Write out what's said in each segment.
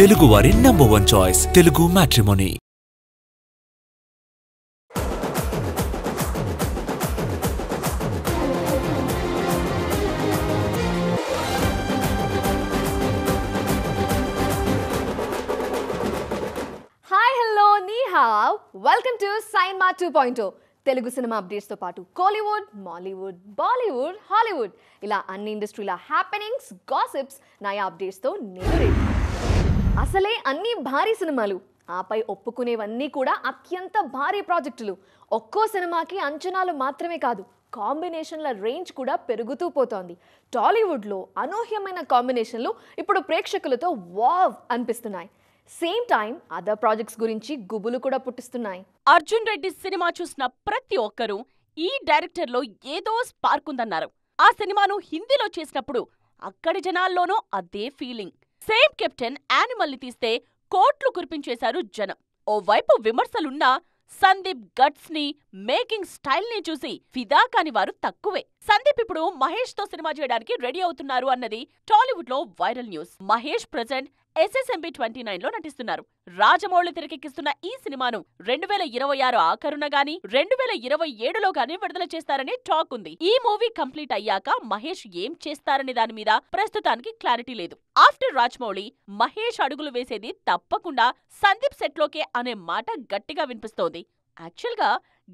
తెలుగువారి #1 choice Telugu matrimony. Hi hello నీ have welcome to cinema 2.0 Telugu cinema అప్డేట్స్తో పాటు కోలీవుడ్, మాలీవుడ్, బాలీవుడ్, హాలీవుడ్ ఇలా అన్ని ఇండస్ట్రీల హ్యాపెనింగ్స్, గాసిప్స్, నయా అప్డేట్స్తో నేను రెడీ. అసలే అన్ని భారీ సినిమాలు, ఆపై ఒప్పుకునేవన్నీ కూడా అత్యంత భారీ ప్రాజెక్టులు. ఒక్కో సినిమాకి అంచనాలు మాత్రమే కాదు, కాంబినేషన్ల రేంజ్ కూడా పెరుగుతూ పోతోంది. టాలీవుడ్లో అనూహ్యమైన కాంబినేషన్లు ఇప్పుడు ప్రేక్షకులతో వావ్ అనిపిస్తున్నాయి. సేమ్ టైం అదర్ ప్రాజెక్ట్స్ గురించి గుబులు కూడా పుట్టిస్తున్నాయి. అర్జున్ రెడ్డి సినిమా చూసిన ప్రతి ఒక్కరూ ఈ డైరెక్టర్లో ఏదో స్పార్క్ ఉందన్నారు. ఆ సినిమాను హిందీలో చేసినప్పుడు అక్కడి జనాల్లోనూ అదే ఫీలింగ్. సేమ్ కెప్టెన్ యానిమల్ ని తీస్తే కోట్లు కురిపించేశారు జనం. ఓవైపు విమర్శలున్నా సందీప్ గట్స్ ని, మేకింగ్ స్టైల్ ని చూసి ఫిదా కాని వారు తక్కువే. సందీప్ ఇప్పుడు మహేష్ తో సినిమా చేయడానికి రెడీ అవుతున్నారు అన్నది టాలీవుడ్ లో viral news. Mahesh present SSMB 29 లో నటిస్తున్నారు. రాజమౌళి తెరకెక్కిస్తున్న ఈ సినిమాను 2026 ఆఖరున గాని 2027లో గాని విడుదల చేస్తారని టాక్ ఉంది. ఈ మూవీ కంప్లీట్ అయ్యాక మహేష్ ఏం చేస్తారనే దాని మీద ప్రస్తుతానికి క్లారిటీ లేదు. ఆఫ్టర్ రాజమౌళి మహేష్ అడుగులు వేసేది తప్పకుండా సందీప్ సెట్లోకే అనే మాట గట్టిగా వినిపిస్తోంది. యాక్చువల్ గా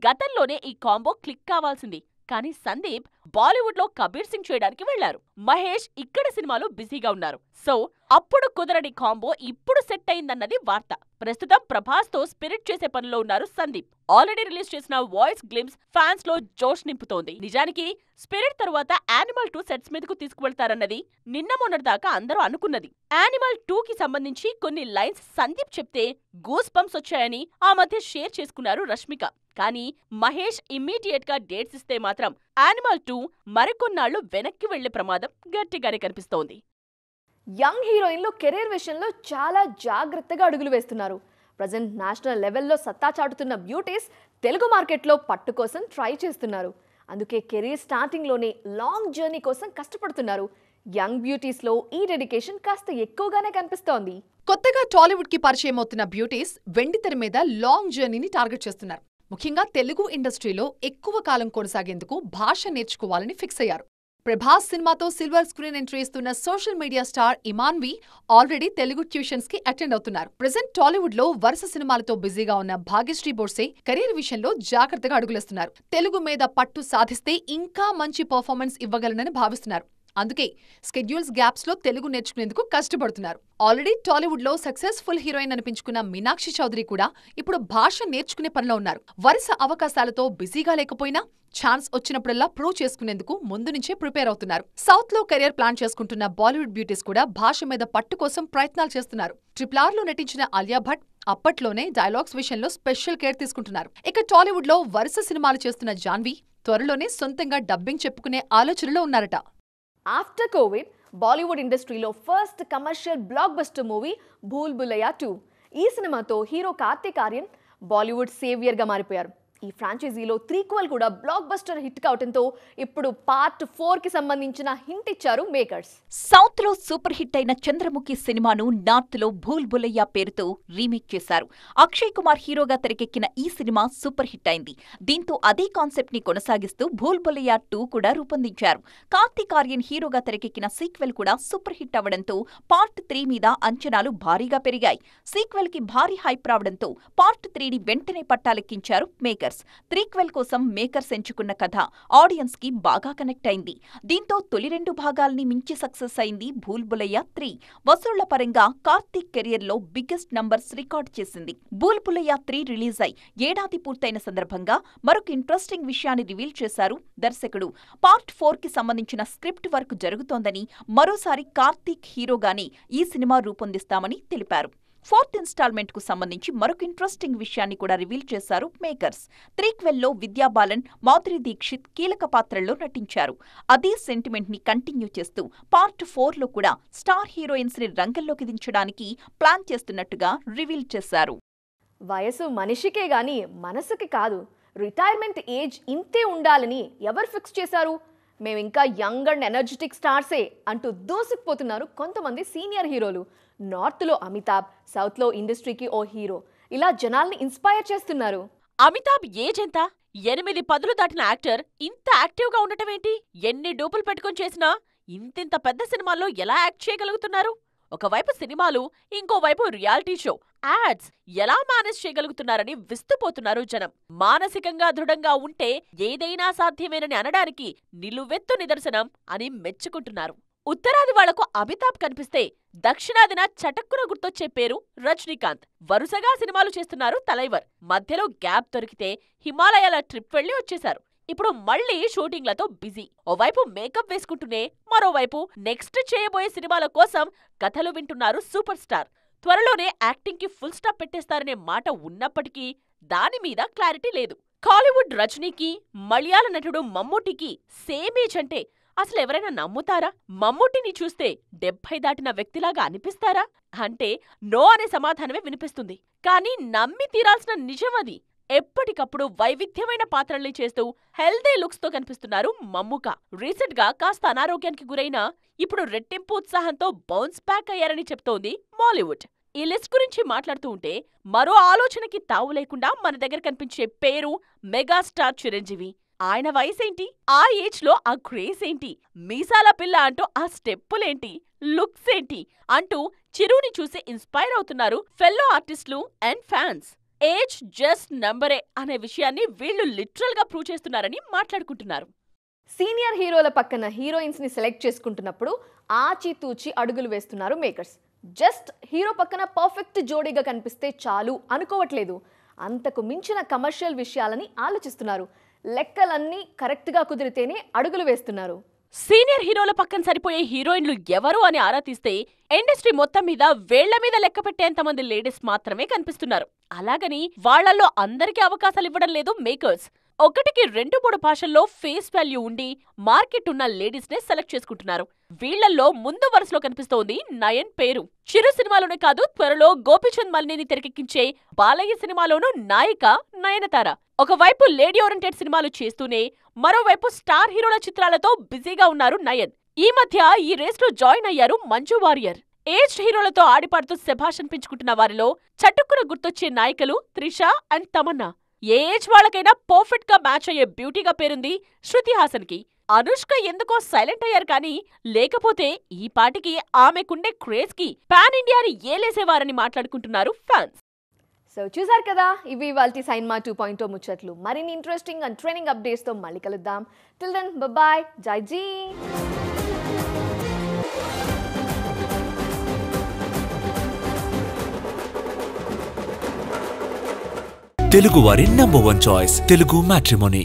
గతంలోనే ఈ కాంబో క్లిక్ కావాల్సింది. కానీ సందీప్ బాలీవుడ్ లో కబీర్ సింగ్ చేయడానికి వెళ్లారు. మహేష్ ఇక్కడ సినిమాలో బిజీగా ఉన్నారు. సో అప్పుడు కుదరని కాంబో ఇప్పుడు సెట్ అయిందన్నది వార్త. ప్రస్తుతం ప్రభాస్ తో స్పిరిట్ చేసే పనిలో ఉన్నారు సందీప్. ఆల్రెడీ రిలీజ్ చేసిన వాయిస్ గ్లిమ్స్ ఫ్యాన్స్ లో జోష్ నింపుతోంది. నిజానికి స్పిరిట్ తరువాత యానిమల్ 2 సెట్స్ మీదకు తీసుకువెళ్తారన్నది నిన్న మొన్నటిదాకా అందరూ అనుకున్నది. యానిమల్ 2 కి సంబంధించి కొన్ని లైన్స్ సందీప్ చెప్తే గూస్ బంప్స్ వచ్చాయని ఆ మధ్య షేర్ చేసుకున్నారు రష్మిక. కానీ మహేష్ ఇమ్మీడియట్ గా డేట్స్ ఇస్తే మాత్రం యానిమల్ 2 మరికొన్నాళ్లు వెనక్కి వెళ్లే ప్రమాదం గట్టిగానే కనిపిస్తోంది. యంగ్ హీరోయిన్లు కెరీర్ విషయంలో చాలా జాగ్రత్తగా అడుగులు వేస్తున్నారు. ప్రజెంట్ నేషనల్ లెవెల్లో సత్తా చాటుతున్న బ్యూటీస్ తెలుగు మార్కెట్లో పట్టు కోసం ట్రై చేస్తున్నారు. అందుకే కెరీర్ స్టార్టింగ్లోనే లాంగ్ జర్నీ కోసం కష్టపడుతున్నారు. యంగ్ బ్యూటీస్లో ఈ డెడికేషన్ కాస్త ఎక్కువగానే కనిపిస్తోంది. కొత్తగా టాలీవుడ్ కి పరిచయం అవుతున్న బ్యూటీస్ వెండితెర మీద లాంగ్ జర్నీని టార్గెట్ చేస్తున్నారు. ముఖ్యంగా తెలుగు ఇండస్ట్రీలో ఎక్కువ కాలం కొనసాగేందుకు భాష నేర్చుకోవాలని ఫిక్స్ అయ్యారు. ప్రభాస్ సినిమాతో సిల్వర్ స్క్రీన్ ఎంట్రీ ఇస్తున్న social media star Imanvi already Telugu tuitions కి అటెండ్ అవుతున్నారు. ప్రెజెంట్ టాలీవుడ్ లో వరుస సినిమాలతో బిజీగా ఉన్న భాగ్యశ్రీ బోర్సే కెరీర్ విషయంలో జాగ్రత్తగా అడుగులేస్తున్నారు. తెలుగు మీద పట్టు సాధిస్తే ఇంకా మంచి పర్ఫార్మెన్స్ ఇవ్వగలనని భావిస్తున్నారు. అందుకే స్కెడ్యూల్స్ గ్యాప్స్ లో తెలుగు నేర్చుకునేందుకు కష్టపడుతున్నారు. ఆల్రెడీ టాలీవుడ్ లో సక్సెస్ఫుల్ హీరోయిన్ అనిపించుకున్న మీనాక్షి చౌదరి కూడా ఇప్పుడు భాష నేర్చుకునే పనిలో ఉన్నారు. వరుస అవకాశాలతో బిజీగా లేకపోయినా ఛాన్స్ వచ్చినప్పుడల్లా ప్రూవ్ చేసుకునేందుకు ముందు నుంచే ప్రిపేర్ అవుతున్నారు. సౌత్ లో కెరీర్ ప్లాన్ చేసుకుంటున్న బాలీవుడ్ బ్యూటీస్ కూడా భాష మీద పట్టు కోసం ప్రయత్నాలు చేస్తున్నారు. RRR లో నటించిన ఆలియా భట్ అప్పట్లోనే డైలాగ్స్ విషయంలో స్పెషల్ కేర్ తీసుకుంటున్నారు. ఇక టాలీవుడ్ లో వరుస సినిమాలు చేస్తున్న జాన్వి త్వరలోనే సొంతంగా డబ్బింగ్ చెప్పుకునే ఆలోచనలో ఉన్నారట. ఆఫ్టర్ కోవిడ్ బాలీవుడ్ ఇండస్ట్రీలో first commercial blockbuster movie Bhool Bhulaiyaa 2. ఈ సినిమాతో హీరో కార్తీక్ ఆర్యన్ బాలీవుడ్ సేవియర్గా మారిపోయారు. ఈ ఫ్రాంచైజీలో త్రీక్వెల్ కూడా బ్లాక్ బస్టర్ హిట్ కావడంతో ఇప్పుడు పార్ట్ 4 కి సంబంధించిన హింట్ ఇచ్చారు మేకర్స్. సౌత్ లో సూపర్ హిట్ అయిన చంద్రముఖి సినిమాను నార్త్ లో భూల్ భులయ్యా పేరుతో రీమేక్ చేశారు. అక్షయ్ కుమార్ హీరోగా తెరకెక్కిన ఈ సినిమా సూపర్ హిట్ అయింది. దీంతో అదే కాన్సెప్ట్ ని కొనసాగిస్తూ భూల్ భులయ్యా 2 కూడా రూపొందించారు. కార్తీక్ ఆర్యన్ హీరోగా తెరకెక్కిన సీక్వెల్ కూడా సూపర్ హిట్ అవడంతో పార్ట్ 3 మీద అంచనాలు భారీగా పెరిగాయి. సీక్వెల్ కి భారీ హైప్ రావడంతో పార్ట్ 3ని వెంటనే పట్టాలెక్కించారు మేకర్స్. త్రీక్వెల్ కోసం మేకర్స్ ఎంచుకున్న కథ ఆడియన్స్ కి బాగా కనెక్ట్ అయింది. దీంతో తొలి 2 భాగాల్ని మించి సక్సెస్ అయింది భూల్ భులయ్యా 3. వసూళ్ల పరంగా కార్తీక్ కెరియర్ లో బిగ్గెస్ట్ నంబర్స్ రికార్డ్ చేసింది. భూల్ భులయ్యా 3 రిలీజ్ అయి ఏడాది పూర్తయిన సందర్భంగా మరొక ఇంట్రెస్టింగ్ విషయాన్ని రివీల్ చేశారు దర్శకుడు. పార్ట్ 4 కి సంబంధించిన స్క్రిప్ట్ వర్క్ జరుగుతోందని, మరోసారి కార్తీక్ హీరోగానే ఈ సినిమా రూపొందిస్తామని తెలిపారు. 4th ఇన్స్టాల్మెంట్ కు సంబంధించి మరొక ఇంట్రెస్టింగ్ విషయాన్ని కూడా రివీల్ చేశారు మేకర్స్. త్రీక్వెల్లో విద్యా బాలన్, మాధురి దీక్షిత్ కీలక పాత్రల్లో నటించారు. అదే సెంటిమెంట్ ని కంటిన్యూ చేస్తూ పార్ట్ 4లో కూడా స్టార్ హీరోయిన్స్ ని రంగంలోకి దించడానికి ప్లాన్ చేస్తున్నట్టుగా రివీల్ చేశారు. వయసు మనిషికే గాని మనసుకి కాదు. రిటైర్మెంట్ ఏజ్ ఇంతే ఉండాలని ఎవరు ఫిక్స్ చేశారు? మేమింకా యంగ్ అండ్ ఎనర్జెటిక్ స్టార్సే అంటూ దూసుకుపోతున్నారు కొంతమంది సీనియర్ హీరోలు. నార్త్లో అమితాబ్, సౌత్లో ఇండస్ట్రీకి ఓ హీరో, ఇలా జనాల్ని ఇన్స్పైర్ చేస్తున్నారు. అమితాబ్ ఏజ్ ఎంత? 8 దాటిన యాక్టర్ ఇంత యాక్టివ్గా ఉండటమేంటి? ఎన్ని డూపులు పెట్టుకుని చేసినా ఇంతింత పెద్ద సినిమాల్లో ఎలా యాక్ట్ చేయగలుగుతున్నారు? ఒకవైపు సినిమాలు, ఇంకోవైపు రియాలిటీ షో, యాడ్స్ ఎలా మేనేజ్ చేయగలుగుతున్నారని విస్తుపోతున్నారు జనం. మానసికంగా దృఢంగా ఉంటే ఏదైనా సాధ్యమేనని అనడానికి నిలువెత్తు నిదర్శనం అని మెచ్చుకుంటున్నారు. ఉత్తరాది వాళ్లకు అమితాబ్ కనిపిస్తే దక్షిణాదిన చటక్కున గుర్తొచ్చే పేరు రజనీకాంత్. వరుసగా సినిమాలు చేస్తున్నారు తలైవర్. మధ్యలో గ్యాప్ దొరికితే హిమాలయాల ట్రిప్ వెళ్లి వచ్చేశారు. ఇప్పుడు మళ్లీ షూటింగ్లతో బిజీ. ఓవైపు మేకప్ వేసుకుంటూనే మరోవైపు నెక్స్ట్ చేయబోయే సినిమాల కోసం కథలు వింటున్నారు సూపర్ స్టార్. త్వరలోనే యాక్టింగ్ కి ఫుల్ స్టాప్ పెట్టేస్తారనే మాట ఉన్నప్పటికీ దానిమీద క్లారిటీ లేదు. కాలీవుడ్ రజనీకి, మలయాళ నటుడు మమ్మూటికి సేమ్ ఏజ్ అంటే అసలు ఎవరైనా నమ్ముతారా? మమ్మూటిని చూస్తే 70 దాటిన వ్యక్తిలాగా అనిపిస్తారా అంటే నో అనే సమాధానమే వినిపిస్తుంది. కానీ నమ్మి తీరాల్సిన నిజమది. ఎప్పటికప్పుడు వైవిధ్యమైన పాత్రల్ని చేస్తూ హెల్దీ లుక్స్ తో కనిపిస్తున్నారు మమ్ముక. రీసెంట్ గా కాస్త అనారోగ్యానికి గురైనా ఇప్పుడు రెట్టింపు ఉత్సాహంతో బౌన్స్ బ్యాక్ అయ్యారని చెప్తోంది మాలీవుడ్. ఈ లిస్ట్ గురించి మాట్లాడుతూ ఉంటే మరో ఆలోచనకి తావు లేకుండా మన దగ్గర కనిపించే పేరు మెగాస్టార్ చిరంజీవి. ఆయన వయసేంటి, ఆ ఏజ్ లో ఆ క్రేజ్ ఏంటి, మీసాల పిల్ల అంటూ ఆ స్టెప్పులేంటి, లుక్స్ ఏంటి అంటూ చిరుని చూసి ఇన్స్పైర్ అవుతున్నారు ఫెల్లో ఆర్టిస్టులు అండ్ ఫ్యాన్స్. ఏజ్ జస్ట్ నంబరే అనే విషయాన్ని వీళ్లు లిటరల్ గా ప్రూవ్ చేస్తున్నారని మాట్లాడుకుంటున్నారు. సీనియర్ హీరోల పక్కన హీరోయిన్స్ ని సెలెక్ట్ చేసుకుంటున్నప్పుడు ఆచితూచి అడుగులు వేస్తున్నారు మేకర్స్. జస్ట్ హీరో పక్కన పర్ఫెక్ట్ జోడీగా కనిపిస్తే చాలు అనుకోవట్లేదు. అంతకు మించిన కమర్షియల్ విషయాలని ఆలోచిస్తున్నారు. లెక్కలన్నీ కరెక్ట్గా కుదిరితేనే అడుగులు వేస్తున్నారు. సీనియర్ హీరోల పక్కన సరిపోయే హీరోయిన్లు ఎవరు అని ఆరా తీస్తే ఇండస్ట్రీ మొత్తం మీద వేళ్ల మీద లెక్క పెట్టేంతమంది లేడీస్ మాత్రమే కనిపిస్తున్నారు. అలాగని వాళ్లల్లో అందరికీ అవకాశాలు ఇవ్వడం లేదు మేకర్స్. 1-2-3 భాషల్లో ఫేస్ వాల్యూ ఉండి మార్కెట్ ఉన్న లేడీస్ నే సెలెక్ట్ చేసుకుంటున్నారు. వీళ్లల్లో ముందు వరుసలో కనిపిస్తోంది నయన్ పేరు. చిరు సినిమాలోనే కాదు, త్వరలో గోపీచంద్ మల్లిని తెరకెక్కించే బాలయ్య సినిమాలోనూ నాయిక నయనతార. ఒకవైపు లేడీ ఓరియంటెడ్ సినిమాలు చేస్తూనే మరోవైపు స్టార్ హీరోల చిత్రాలతో బిజీగా ఉన్నారు నయన్. ఈ మధ్య ఈ రేస్ లో జాయిన్ అయ్యారు మంజు వారియర్. ఏజ్డ్ హీరోలతో ఆడిపాడుతూ శభాష్ అనిపించుకుంటున్న వారిలో చటుక్కున గుర్తొచ్చే నాయికలు త్రిష అండ్ తమన్నా. ఏ ఏజ్ వాళ్ళకైనా పర్ఫెక్ట్ గా మ్యాచ్ అయ్యే బ్యూటీగా పేరుంది శృతి హాసన్ కి. అనుష్క ఎందుకో సైలెంట్ అయ్యారు కానీ లేకపోతే ఈ పాటికి ఆమెకుండే క్రేజ్ కి పాన్ ఇండియాని ఏలేసేవారని మాట్లాడుకుంటున్నారు ఫ్యాన్స్. సో చూసారు కదా, ఇవి ఇవాల్టి సైన్మా 2.0 ముచ్చట్లు. మరిన్ని ఇంట్రెస్టింగ్ అండ్ ట్రైనింగ్ అప్డేట్స్ తో మళ్ళీ కలుద్దాం. టిల్ దెన్ బాయ్, జై జీ. తెలుగు వారి నంబర్ 1 చాయిస్ తెలుగు మ్యాట్రిమోనీ.